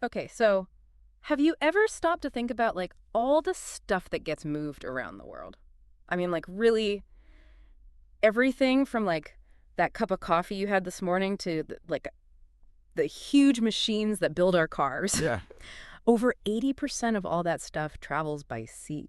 Okay, so have you ever stopped to think about like all the stuff that gets moved around the world? I mean, like really everything from like that cup of coffee you had this morning to like the huge machines that build our cars. Yeah. Over 80% of all that stuff travels by sea.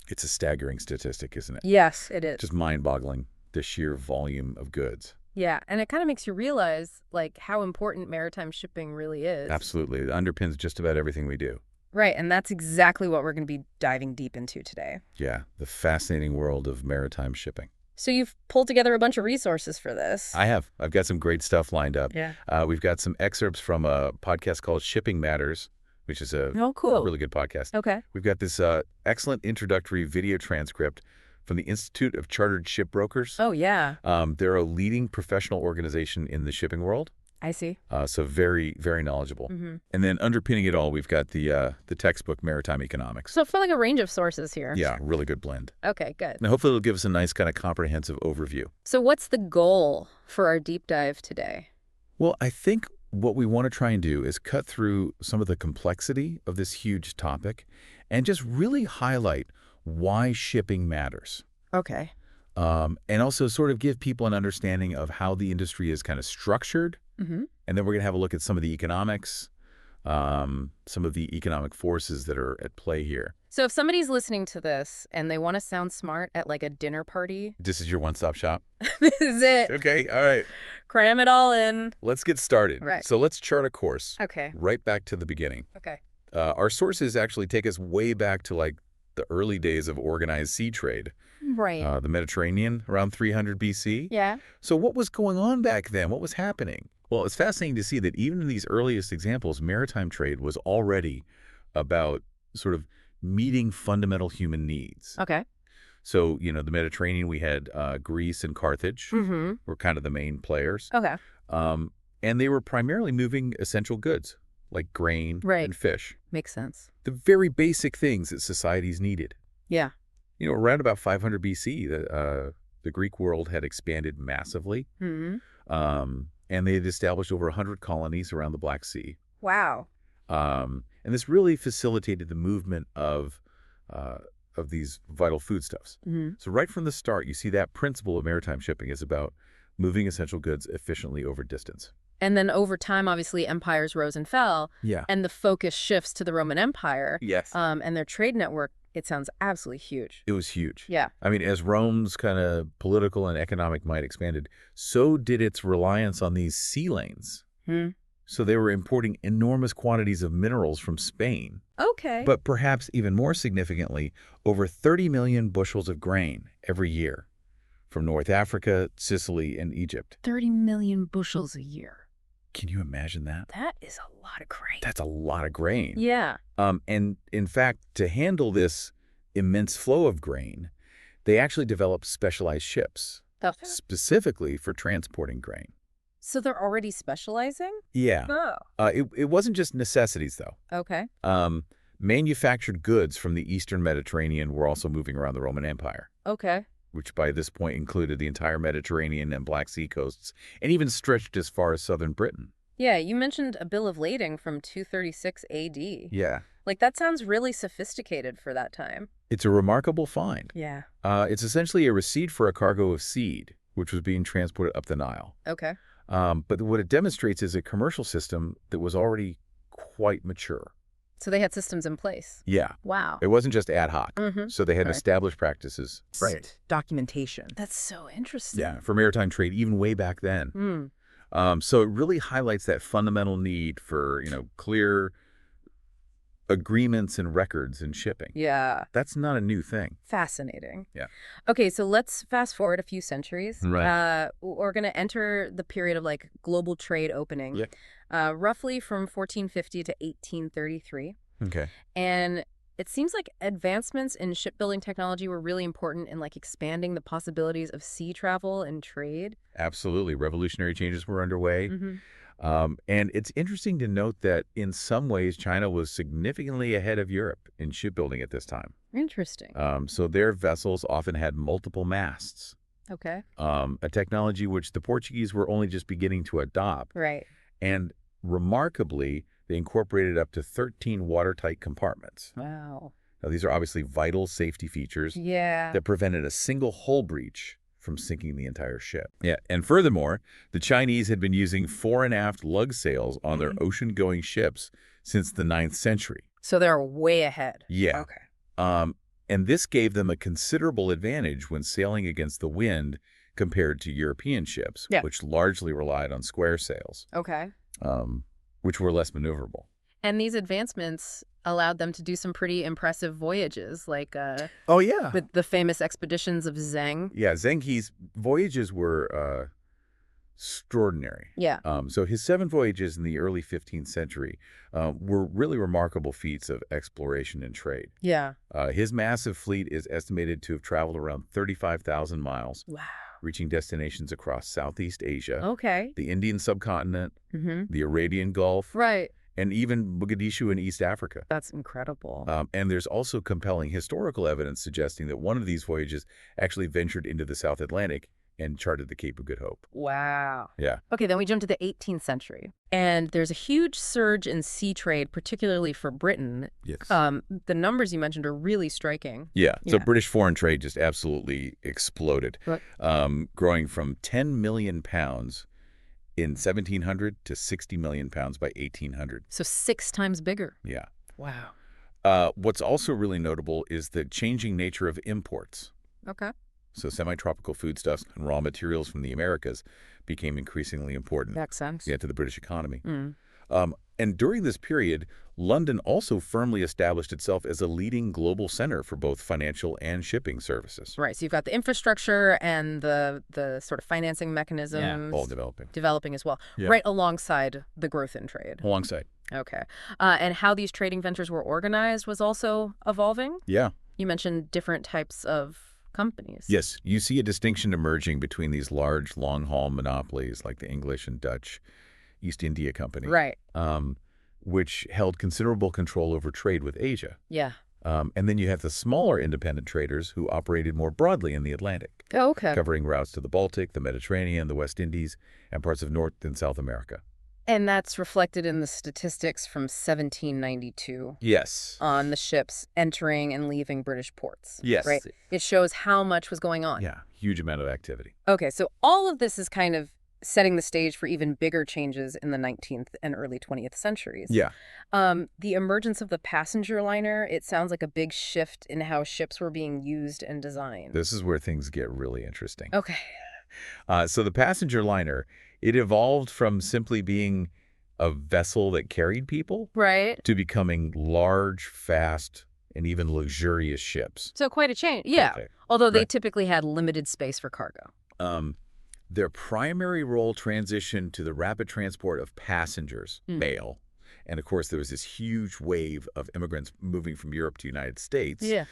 It's a staggering statistic, isn't it? Yes, it is. Just mind-boggling, the sheer volume of goods. Yeah, and it kind of makes you realize like how important maritime shipping really is. Absolutely. It underpins just about everything we do. Right, and that's exactly what we're going to be diving deep into today. Yeah, the fascinating world of maritime shipping. So you've pulled together a bunch of resources for this. I have. I've got some great stuff lined up. Yeah. We've got some excerpts from a podcast called Shipping Matters, which is a Oh, cool. really good podcast. Okay. We've got this excellent introductory video transcript from the Institute of Chartered Shipbrokers. Oh, yeah. They're a leading professional organization in the shipping world. I see. So very, very knowledgeable. Mm-hmm. And then underpinning it all, we've got the textbook Maritime Economics. So I feel like a range of sources here. Yeah, really good blend. Okay, good. And hopefully it'll give us a nice kind of comprehensive overview. So what's the goal for our deep dive today? Well, I think what we want to try and do is cut through some of the complexity of this huge topic and just really highlight why shipping matters. Okay. And also sort of give people an understanding of how the industry is kind of structured. Mm-hmm. And then we're going to have a look at some of the economics, some of the economic forces that are at play here. So if somebody's listening to this and they want to sound smart at like a dinner party, This is your one-stop shop? this is it. Okay, all right. Cram it all in. Let's get started. Right. So let's chart a course Okay. right back to the beginning. Okay. Our sources actually take us way back to like the early days of organized sea trade. Right. The Mediterranean, around 300 BC. Yeah. So what was going on back then? What was happening? Well, it's fascinating to see that even in these earliest examples, maritime trade was already about sort of meeting fundamental human needs. Okay. So, the Mediterranean, we had Greece and Carthage Mm-hmm. were kind of the main players. Okay. And they were primarily moving essential goods like grain Right. and fish, Makes sense. the very basic things that societies needed. Yeah. Around about 500 BC, the Greek world had expanded massively. Mm-hmm. And they had established over 100 colonies around the Black Sea. Wow. And this really facilitated the movement of these vital foodstuffs. Mm-hmm. So right from the start, you see that principle of maritime shipping is about moving essential goods efficiently over distance. And then over time, obviously, empires rose and fell, Yeah. and the focus shifts to the Roman Empire. Yes. And their trade network, it sounds absolutely huge. It was huge. Yeah. I mean, as Rome's kind of political and economic might expanded, so did its reliance on these sea lanes. Hmm. So they were importing enormous quantities of minerals from Spain. Okay. But perhaps even more significantly, over 30 million bushels of grain every year from North Africa, Sicily, and Egypt. 30 million bushels a year. Can you imagine that? That is a lot of grain. That's a lot of grain. Yeah. And in fact, to handle this immense flow of grain, they actually developed specialized ships, Okay. specifically for transporting grain. So they're already specializing? Yeah. Oh. It wasn't just necessities, though. Okay. Manufactured goods from the Eastern Mediterranean were also moving around the Roman Empire, Okay. which by this point included the entire Mediterranean and Black Sea coasts, and even stretched as far as southern Britain. Yeah, you mentioned a bill of lading from 236 AD. Yeah. Like, that sounds really sophisticated for that time. It's a remarkable find. Yeah. It's essentially a receipt for a cargo of seed, which was being transported up the Nile. Okay. But what it demonstrates is a commercial system that was already quite mature. So they had systems in place. Yeah. Wow. It wasn't just ad hoc. Mm-hmm. So they had Right. established practices. Documentation. That's so interesting. Yeah, for maritime trade, even way back then. Hmm. So it really highlights that fundamental need for, clear agreements and records in shipping. Yeah. That's not a new thing. Fascinating. Yeah. Okay, so let's fast forward a few centuries. Right. We're going to enter the period of like global trade opening, roughly from 1450 to 1833. Okay. And it seems like advancements in shipbuilding technology were really important in like expanding the possibilities of sea travel and trade. Absolutely. Revolutionary changes were underway. Mm-hmm. And it's interesting to note that in some ways, China was significantly ahead of Europe in shipbuilding at this time. Interesting. So their vessels often had multiple masts, Okay. a technology which the Portuguese were only just beginning to adopt. Right. And remarkably, They incorporated up to 13 watertight compartments. Wow. Now, these are obviously vital safety features Yeah. that prevented a single hull breach from sinking the entire ship. Yeah, and furthermore, the Chinese had been using fore and aft lug sails on their ocean-going ships since the 9th century. So they're way ahead. Yeah. Okay. Um, and this gave them a considerable advantage when sailing against the wind compared to European ships, Yeah. which largely relied on square sails, Okay. which were less maneuverable. And these advancements allowed them to do some pretty impressive voyages, like Oh, yeah. the famous expeditions of Zheng. Yeah, Zheng He's voyages were extraordinary. Yeah. So his 7 voyages in the early 15th century were really remarkable feats of exploration and trade. Yeah. His massive fleet is estimated to have traveled around 35,000 miles, Wow. reaching destinations across Southeast Asia, Okay. the Indian subcontinent, Mm-hmm. the Arabian Gulf, Right. and even Mogadishu in East Africa. That's incredible. And there's also compelling historical evidence suggesting that one of these voyages actually ventured into the South Atlantic and charted the Cape of Good Hope. Wow. Yeah. Okay, then we jump to the 18th century. And there's a huge surge in sea trade, particularly for Britain. Yes. The numbers you mentioned are really striking. Yeah. So Yeah. British foreign trade just absolutely exploded, Right. growing from 10 million pounds in 1700 to 60 million pounds by 1800. So 6 times bigger. Yeah. Wow. What's also really notable is the changing nature of imports. Okay. So semi-tropical foodstuffs and raw materials from the Americas became increasingly important Makes sense. to the British economy. Mm. And during this period, London also firmly established itself as a leading global center for both financial and shipping services. Right. So you've got the infrastructure and the sort of financing mechanisms All developing. developing as well, Yeah. right alongside the growth in trade. Alongside. Okay. And how these trading ventures were organized was also evolving. Yeah. You mentioned different types of companies. Yes, you see a distinction emerging between these large, long-haul monopolies like the English and Dutch East India Company, Right. which held considerable control over trade with Asia. Yeah. And then you have the smaller independent traders who operated more broadly in the Atlantic, Oh, okay. covering routes to the Baltic, the Mediterranean, the West Indies, and parts of North and South America. And that's reflected in the statistics from 1792 Yes. on the ships entering and leaving British ports. Yes. Right? It shows how much was going on. Yeah, huge amount of activity. Okay, so all of this is kind of setting the stage for even bigger changes in the 19th and early 20th centuries. Yeah. The emergence of the passenger liner, it sounds like a big shift in how ships were being used and designed. This is where things get really interesting. Okay. So the passenger liner, it evolved from simply being a vessel that carried people Right. to becoming large, fast, and even luxurious ships. So quite a change. Yeah. Okay. Although they Right. typically had limited space for cargo. Their primary role transitioned to the rapid transport of passengers, Mm. mail. And of course, there was this huge wave of immigrants moving from Europe to the United States. Yeah.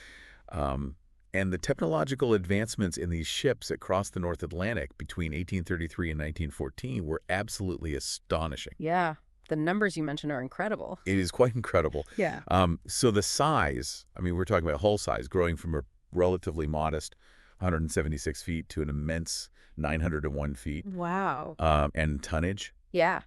And the technological advancements in these ships that crossed the North Atlantic between 1833 and 1914 were absolutely astonishing. Yeah. The numbers you mentioned are incredible. It is quite incredible. Yeah. So the size, I mean, we're talking about hull size, growing from a relatively modest 176 feet to an immense 901 feet. Wow. And tonnage. Yeah.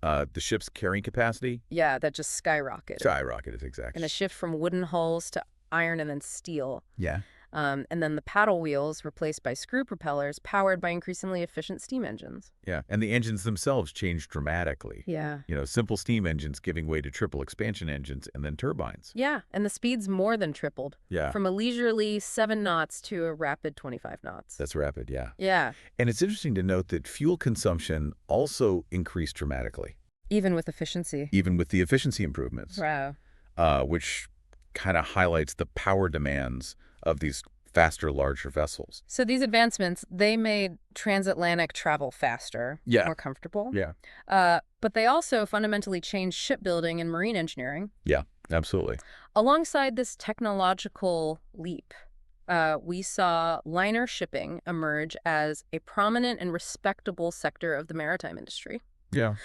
The ship's carrying capacity Yeah, that just skyrocketed. skyrocketed, exactly. And a shift from wooden hulls to iron and then steel. Yeah. And then the paddle wheels replaced by screw propellers powered by increasingly efficient steam engines. Yeah. And the engines themselves changed dramatically. Yeah. Simple steam engines giving way to triple expansion engines and then turbines. Yeah, and the speeds more than tripled. Yeah. From a leisurely 7 knots to a rapid 25 knots. That's rapid, yeah. Yeah, And it's interesting to note that fuel consumption also increased dramatically, even with efficiency. even with the efficiency improvements, Wow. which kind of highlights the power demands of these faster, larger vessels. So these advancements, they made transatlantic travel faster, Yeah. more comfortable. Yeah. But they also fundamentally changed shipbuilding and marine engineering. Yeah, absolutely. Alongside this technological leap, we saw liner shipping emerge as a prominent and respectable sector of the maritime industry. Yeah.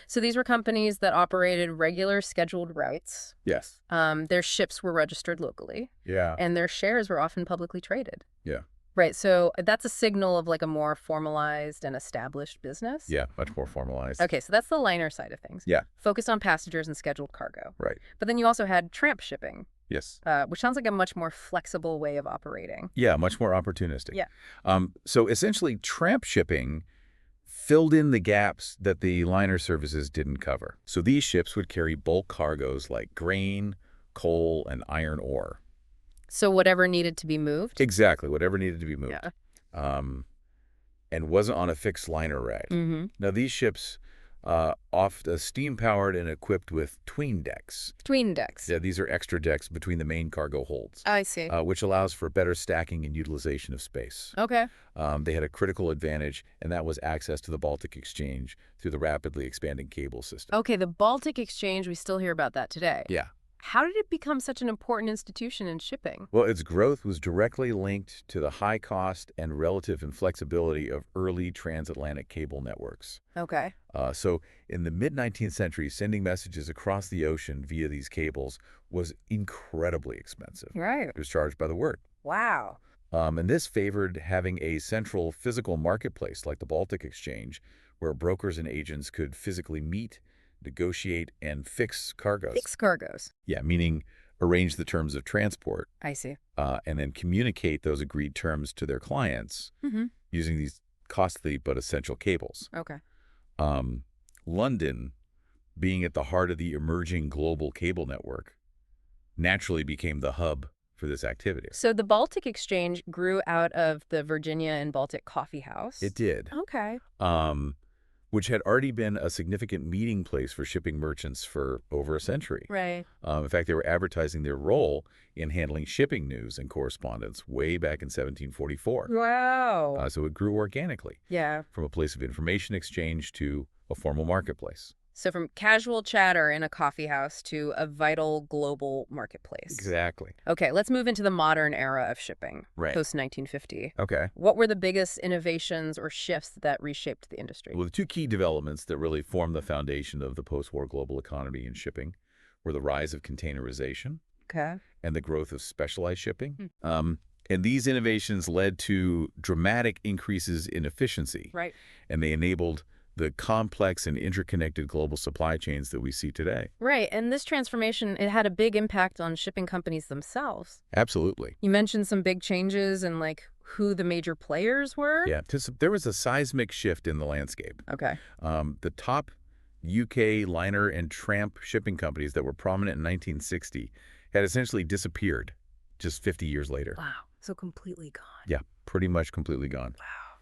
So these were companies that operated regular scheduled routes. Yes. Their ships were registered locally, Yeah. and their shares were often publicly traded. Yeah. Right, so that's a signal of like a more formalized and established business? Yeah, much more formalized. Okay, so that's the liner side of things. Yeah, Focused on passengers and scheduled cargo. right. But then you also had tramp shipping, Yes. which sounds like a much more flexible way of operating. Yeah, much more opportunistic. Yeah. So essentially, tramp shipping filled in the gaps that the liner services didn't cover. So these ships would carry bulk cargoes like grain, coal, and iron ore. So whatever needed to be moved? Exactly, whatever needed to be moved. Yeah. Um, and wasn't on a fixed liner ride. Mm-hmm. Now, these ships, steam-powered and equipped with tween decks. Tween decks. Yeah, these are extra decks between the main cargo holds, I see. which allows for better stacking and utilization of space. Okay. They had a critical advantage, and that was access to the Baltic Exchange through the rapidly expanding cable system. Okay, the Baltic Exchange, we still hear about that today. Yeah. How did it become such an important institution in shipping? Well, its growth was directly linked to the high cost and relative inflexibility of early transatlantic cable networks. Okay. So in the mid-19th century, sending messages across the ocean via these cables was incredibly expensive. Right. It was charged by the word. Wow. And this favored having a central physical marketplace like the Baltic Exchange, where brokers and agents could physically meet, negotiate, and fix cargoes. Fixed cargoes. Yeah, meaning arrange the terms of transport, I see. and then communicate those agreed terms to their clients Mm-hmm. using these costly but essential cables. Okay. London, being at the heart of the emerging global cable network, naturally became the hub for this activity. So the Baltic Exchange grew out of the Virginia and Baltic Coffee House. It did. Okay. Which had already been a significant meeting place for shipping merchants for over a century. Right. In fact, they were advertising their role in handling shipping news and correspondence way back in 1744. Wow. So it grew organically Yeah. from a place of information exchange to a formal marketplace. So from casual chatter in a coffee house to a vital global marketplace. Exactly. Okay, let's move into the modern era of shipping, Right. post-1950. Okay. What were the biggest innovations or shifts that reshaped the industry? Well, the two key developments that really formed the foundation of the post-war global economy in shipping were the rise of containerization Okay. and the growth of specialized shipping. And these innovations led to dramatic increases in efficiency. Right. And they enabled the complex and interconnected global supply chains that we see today. Right, and this transformation, it had a big impact on shipping companies themselves. Absolutely. You mentioned some big changes in, like, who the major players were? Yeah, there was a seismic shift in the landscape. Okay. The top UK liner and tramp shipping companies that were prominent in 1960 had essentially disappeared just 50 years later. Wow, so completely gone. Yeah, pretty much completely gone.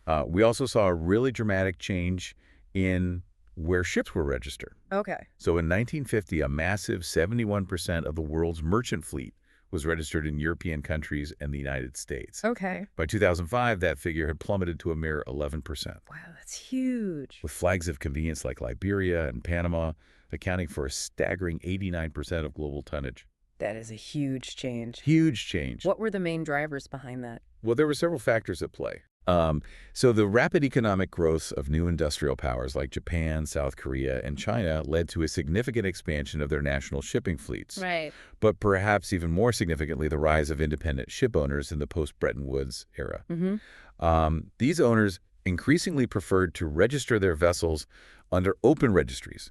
Wow. We also saw a really dramatic change in where ships were registered. Okay. So in 1950, a massive 71% of the world's merchant fleet was registered in European countries and the United States. Okay. By 2005, that figure had plummeted to a mere 11%, Wow, that's huge. with flags of convenience like Liberia and Panama accounting for a staggering 89% of global tonnage. That is a huge change. Huge change. What were the main drivers behind that? Well, there were several factors at play. So the rapid economic growth of new industrial powers like Japan, South Korea, and China led to a significant expansion of their national shipping fleets. Right. But perhaps even more significantly, the rise of independent ship owners in the post-Bretton Woods era. These owners increasingly preferred to register their vessels under open registries,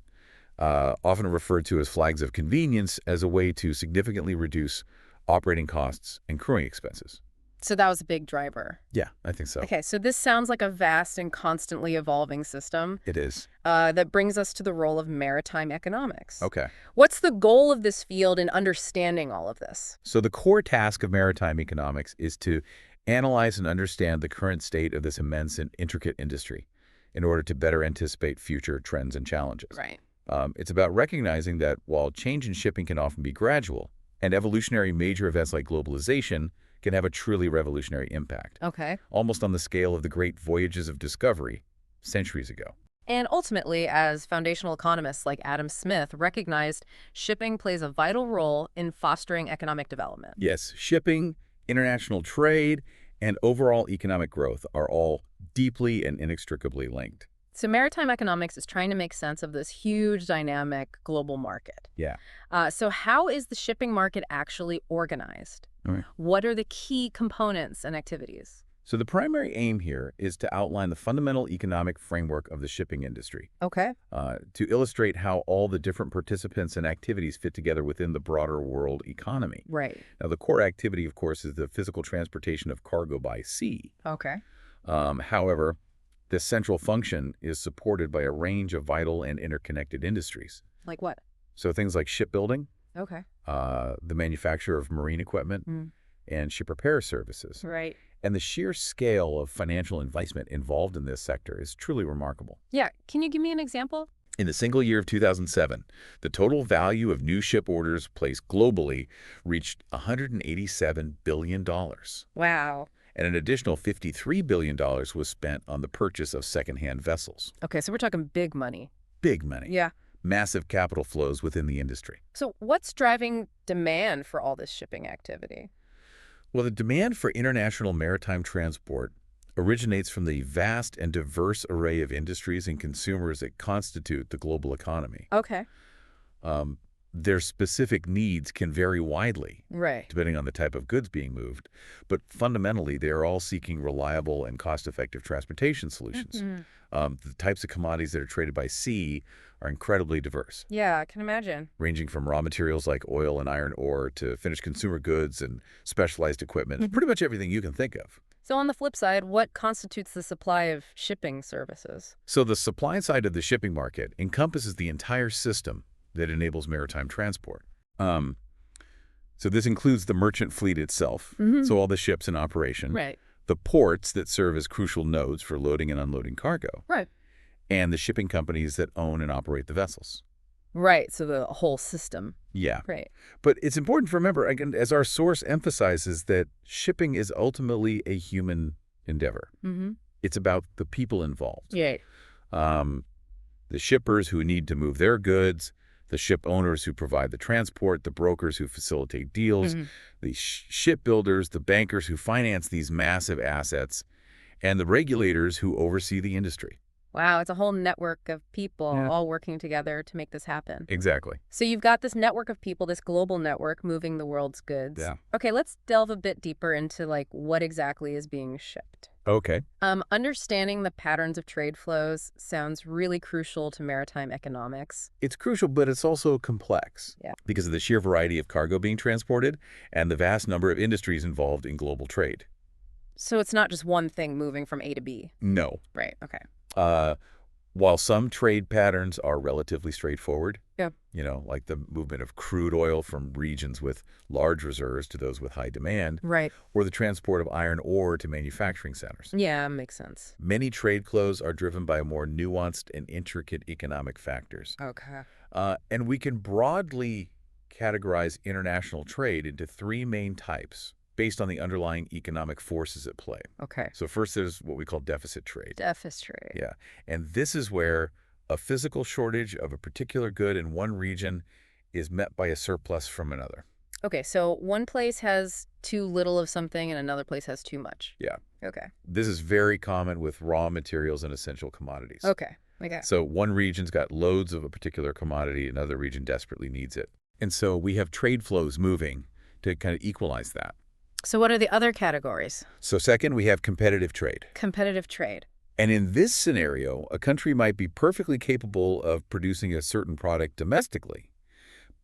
often referred to as flags of convenience, as a way to significantly reduce operating costs and crewing expenses. So that was a big driver. Yeah, I think so. Okay, so this sounds like a vast and constantly evolving system It is. that brings us to the role of maritime economics. Okay. What's the goal of this field in understanding all of this? So the core task of maritime economics is to analyze and understand the current state of this immense and intricate industry in order to better anticipate future trends and challenges. Right. It's about recognizing that while change in shipping can often be gradual, and evolutionary major events like globalization can have a truly revolutionary impact, Okay. almost on the scale of the great voyages of discovery centuries ago. And ultimately, as foundational economists like Adam Smith recognized, shipping plays a vital role in fostering economic development. Yes, shipping, international trade, and overall economic growth are all deeply and inextricably linked. So maritime economics is trying to make sense of this huge dynamic global market. Yeah. So how is the shipping market actually organized? All right. What are the key components and activities? So the primary aim here is to outline the fundamental economic framework of the shipping industry, Okay. to illustrate how all the different participants and activities fit together within the broader world economy. Right. Now, the core activity, of course, is the physical transportation of cargo by sea. Okay. However, this central function is supported by a range of vital and interconnected industries. Like what? So things like shipbuilding, Okay. the manufacture of marine equipment, Mm. and ship repair services. Right. And the sheer scale of financial investment involved in this sector is truly remarkable. Yeah. Can you give me an example? In the single year of 2007, the total value of new ship orders placed globally reached $187 billion. Wow. And an additional $53 billion was spent on the purchase of secondhand vessels. Okay, so we're talking big money. Big money. Yeah. Massive capital flows within the industry. So what's driving demand for all this shipping activity? Well, the demand for international maritime transport originates from the vast and diverse array of industries and consumers that constitute the global economy. Okay. Their specific needs can vary widely, Right. depending on the type of goods being moved, but fundamentally, they are all seeking reliable and cost-effective transportation solutions. The types of commodities that are traded by sea are incredibly diverse, Yeah, I can imagine. ranging from raw materials like oil and iron ore to finished consumer goods and specialized equipment, pretty much everything you can think of. So on the flip side, what constitutes the supply of shipping services? So the supply side of the shipping market encompasses the entire system that enables maritime transport. So this includes the merchant fleet itself, so all the ships in operation, Right. the ports that serve as crucial nodes for loading and unloading cargo, Right. and the shipping companies that own and operate the vessels. Right, so the whole system. Yeah. Right. But it's important to remember, again, as our source emphasizes, that shipping is ultimately a human endeavor. Mm-hmm. It's about the people involved. Yeah. The shippers who need to move their goods, the ship owners who provide the transport, the brokers who facilitate deals, the shipbuilders, the bankers who finance these massive assets, and the regulators who oversee the industry. Wow, it's a whole network of people Yeah. all working together to make this happen. Exactly. So you've got this network of people, this global network moving the world's goods. Yeah. Okay, let's delve a bit deeper into like what exactly is being shipped. Okay. Understanding the patterns of trade flows sounds really crucial to maritime economics. It's crucial, but it's also complex. Yeah. Because of the sheer variety of cargo being transported and the vast number of industries involved in global trade. So it's not just one thing moving from A to B. No. Right, okay. While some trade patterns are relatively straightforward, Yeah. like the movement of crude oil from regions with large reserves to those with high demand, Right. or the transport of iron ore to manufacturing centers. Yeah, makes sense. Many trade flows are driven by more nuanced and intricate economic factors. Okay. And we can broadly categorize international trade into three main types based on the underlying economic forces at play. Okay. So first, there's what we call deficit trade. Deficit trade. Yeah. And this is where a physical shortage of a particular good in one region is met by a surplus from another. Okay, so one place has too little of something and another place has too much. Yeah. Okay. This is very common with raw materials and essential commodities. Okay. Okay. So one region's got loads of a particular commodity, another region desperately needs it. And so we have trade flows moving to kind of equalize that. So what are the other categories? So second, we have competitive trade. Competitive trade. And in this scenario, a country might be perfectly capable of producing a certain product domestically,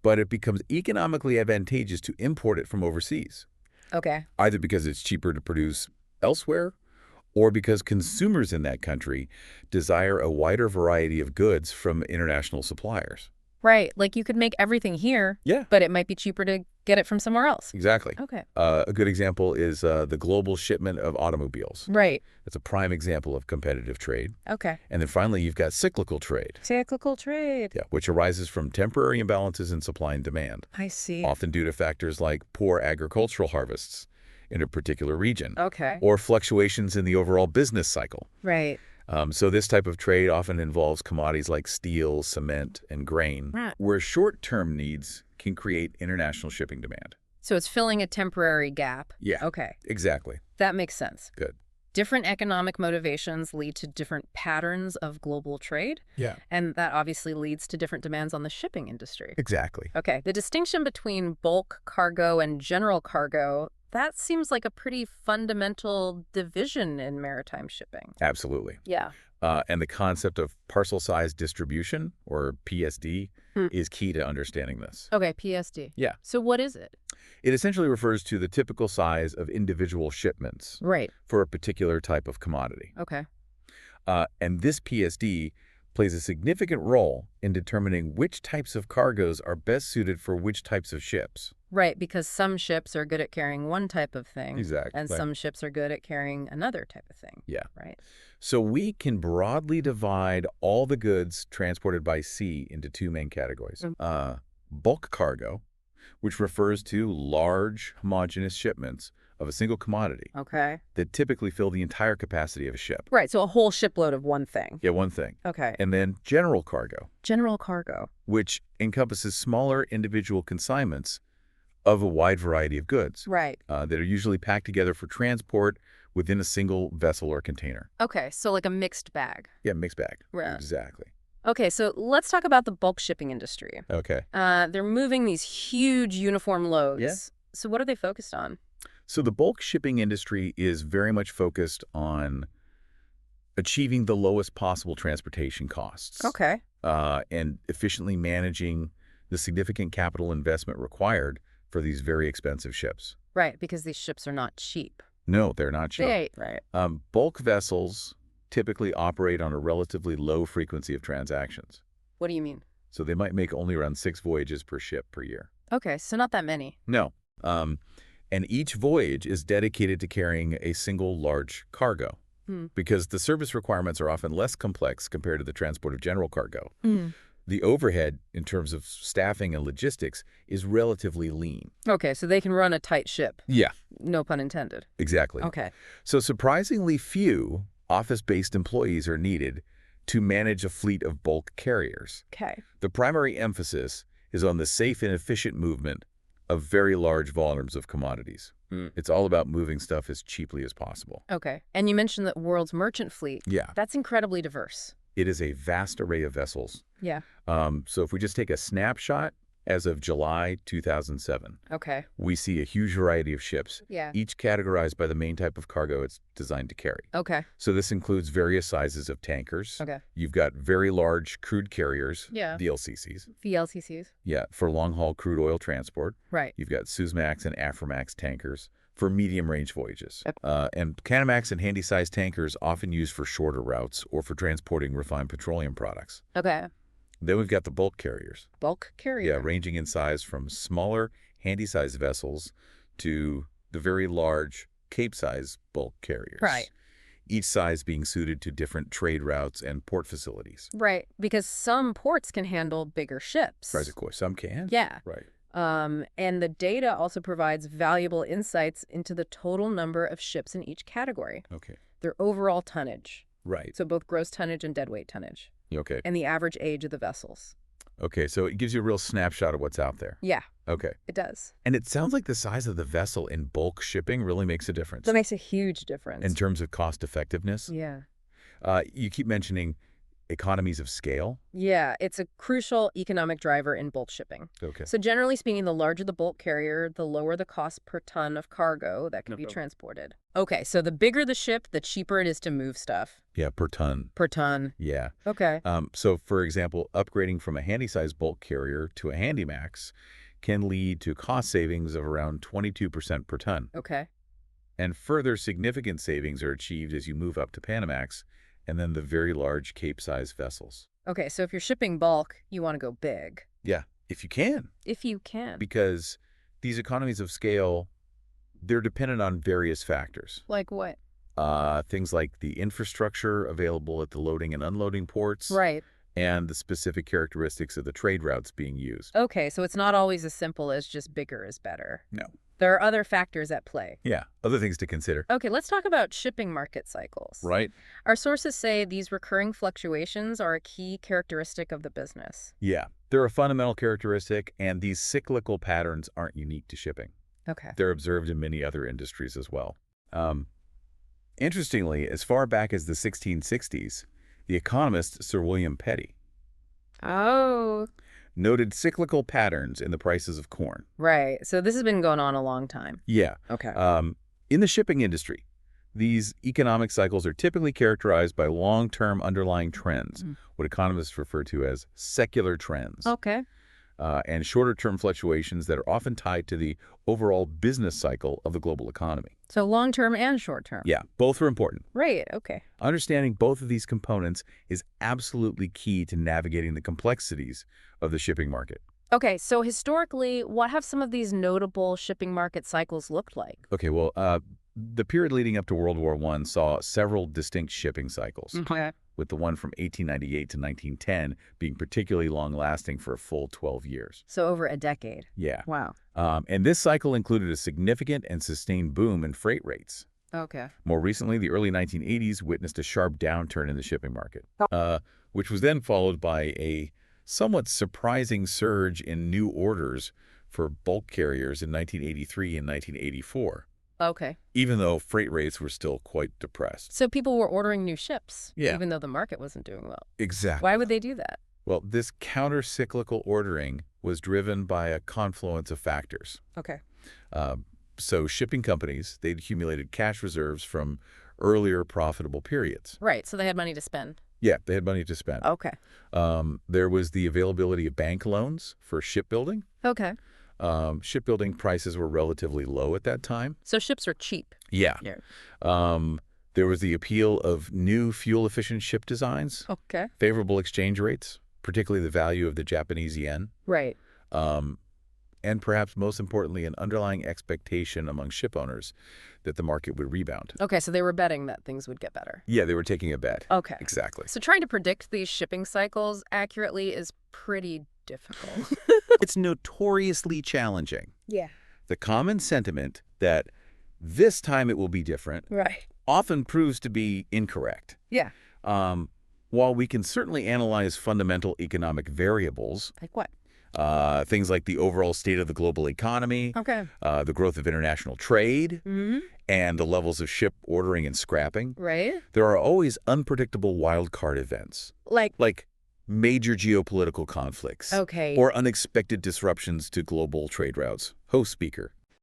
but it becomes economically advantageous to import it from overseas, Okay. either because it's cheaper to produce elsewhere or because consumers in that country desire a wider variety of goods from international suppliers. Right. Like you could make everything here, Yeah. but it might be cheaper to get it from somewhere else. Exactly. Okay. A good example is the global shipment of automobiles. Right. That's a prime example of competitive trade. Okay. And then finally, you've got cyclical trade. Cyclical trade. Yeah, which arises from temporary imbalances in supply and demand, I see. often due to factors like poor agricultural harvests in a particular region, Okay. or fluctuations in the overall business cycle. Right. So this type of trade often involves commodities like steel, cement, and grain, Right. where short-term needs can create international shipping demand. So it's filling a temporary gap. Yeah, Okay. exactly. That makes sense. Good. Different economic motivations lead to different patterns of global trade, Yeah, and that obviously leads to different demands on the shipping industry. exactly. Okay, the distinction between bulk cargo and general cargo That seems like a pretty fundamental division in maritime shipping. Absolutely. Yeah. And the concept of parcel size distribution, or PSD, Hmm. is key to understanding this. Okay, PSD. Yeah. So what is it? It essentially refers to the typical size of individual shipments Right. for a particular type of commodity. Okay. And this PSD plays a significant role in determining which types of cargoes are best suited for which types of ships. Right, because some ships are good at carrying one type of thing, Exactly. and some ships are good at carrying another type of thing. Yeah. Right. So we can broadly divide all the goods transported by sea into two main categories. Bulk cargo, which refers to large, homogeneous shipments of a single commodity Okay. that typically fill the entire capacity of a ship. Right, so a whole shipload of one thing. Yeah, one thing. Okay. And then general cargo, General cargo. which encompasses smaller individual consignments of a wide variety of goods Right. that are usually packed together for transport within a single vessel or container. Okay, so like a mixed bag. Yeah, mixed bag. Right. Exactly. Okay, so let's talk about the bulk shipping industry. Okay. They're moving these huge uniform loads. Yeah. So what are they focused on? So the bulk shipping industry is very much focused on achieving the lowest possible transportation costs. Okay. And efficiently managing the significant capital investment required for these very expensive ships. Right, because these ships are not cheap. No, they're not cheap. Right. Bulk vessels typically operate on a relatively low frequency of transactions. What do you mean? So they might make only around 6 voyages per ship per year. Okay, so not that many. No. And each voyage is dedicated to carrying a single large cargo because the service requirements are often less complex compared to the transport of general cargo. The overhead, in terms of staffing and logistics, is relatively lean. Okay, so they can run a tight ship. Yeah, No pun intended. exactly. Okay. So surprisingly few office-based employees are needed to manage a fleet of bulk carriers. Okay. The primary emphasis is on the safe and efficient movement of very large volumes of commodities. It's all about moving stuff as cheaply as possible. Okay. And you mentioned the world's merchant fleet. Yeah, That's incredibly diverse. it is a vast array of vessels. Yeah. So if we just take a snapshot as of July 2007, Okay. we see a huge variety of ships, Yeah. each categorized by the main type of cargo it's designed to carry. Okay. So this includes various sizes of tankers. Okay. You've got very large crude carriers, Yeah. VLCCs. VLCCs. Yeah, for long-haul crude oil transport. Right. You've got Suezmax and Aframax tankers for medium-range voyages. Yep. And Panamax and handy-sized tankers often used for shorter routes or for transporting refined petroleum products. Okay. Then we've got the bulk carriers. Bulk carrier. Yeah, ranging in size from smaller, handy-sized vessels to the very large Cape-size bulk carriers. Right. Each size being suited to different trade routes and port facilities. Right. Because some ports can handle bigger ships. Right, of course. Some can. Yeah. Right. And the data also provides valuable insights into the total number of ships in each category, Okay. their overall tonnage, Right. so both gross tonnage and deadweight tonnage, Okay. and the average age of the vessels. Okay, so it gives you a real snapshot of what's out there. Yeah, Okay. it does. And it sounds like the size of the vessel in bulk shipping really makes a difference That makes a huge difference. in terms of cost effectiveness. Yeah. You keep mentioning economies of scale. Yeah, it's a crucial economic driver in bulk shipping. Okay. So generally speaking, the larger the bulk carrier, the lower the cost per ton of cargo that can be transported. Okay, so the bigger the ship, the cheaper it is to move stuff Yeah, per ton. per ton. Yeah. Okay. So, for example, upgrading from a handy-sized bulk carrier to a Handymax can lead to cost savings of around 22% per ton. Okay. And further significant savings are achieved as you move up to Panamax and then the very large Cape-sized vessels. Okay, so if you're shipping bulk, you want to go big. Yeah, if you can. If you can. Because these economies of scale, they're dependent on various factors. Like what? Things like the infrastructure available at the loading and unloading ports. Right. And the specific characteristics of the trade routes being used. Okay, so it's not always as simple as just bigger is better. No. There are other factors at play. Yeah, other things to consider. Okay, let's talk about shipping market cycles. Right? Our sources say these recurring fluctuations are a key characteristic of the business. Yeah, they're a fundamental characteristic, and these cyclical patterns aren't unique to shipping. Okay. They're observed in many other industries as well. Interestingly, as far back as the 1660s, the economist Sir William Petty Oh. noted cyclical patterns in the prices of corn. Right. So this has been going on a long time. Yeah. Okay. In the shipping industry, these economic cycles are typically characterized by long-term underlying trends, what economists refer to as secular trends, Okay. and shorter-term fluctuations that are often tied to the overall business cycle of the global economy. So long-term and short-term. Yeah, both are important. Right. Okay. Understanding both of these components is absolutely key to navigating the complexities of the shipping market. Okay. So historically, what have some of these notable shipping market cycles looked like? Okay, well, the period leading up to World War I saw several distinct shipping cycles, Okay. with the one from 1898 to 1910 being particularly long-lasting for a full 12 years. So over a decade. Yeah. Wow. And this cycle included a significant and sustained boom in freight rates. Okay. More recently, the early 1980s witnessed a sharp downturn in the shipping market, which was then followed by a somewhat surprising surge in new orders for bulk carriers in 1983 and 1984, Okay. even though freight rates were still quite depressed. So people were ordering new ships, Yeah. even though the market wasn't doing well. Exactly. Why would they do that? Well, this counter-cyclical ordering was driven by a confluence of factors. Okay. So shipping companies, they'd accumulated cash reserves from earlier profitable periods. Right. So they had money to spend. Yeah, they had money to spend. Okay. There was the availability of bank loans for shipbuilding. Okay. Shipbuilding prices were relatively low at that time. So ships are cheap. Yeah. Yeah. There was the appeal of new fuel-efficient ship designs, Okay. favorable exchange rates, particularly the value of the Japanese yen, Right. and perhaps most importantly, an underlying expectation among ship owners that the market would rebound. Okay. So they were betting that things would get better. Yeah, they were taking a bet. Okay. Exactly. So trying to predict these shipping cycles accurately is pretty difficult. It's notoriously challenging. Yeah. The common sentiment that this time it will be different Right. often proves to be incorrect. Yeah. While we can certainly analyze fundamental economic variables, Like what? things like the overall state of the global economy, Okay. the growth of international trade, Mm-hmm. and the levels of ship ordering and scrapping, Right. there are always unpredictable wildcard events, Like major geopolitical conflicts okay. or unexpected disruptions to global trade routes. Host speaker.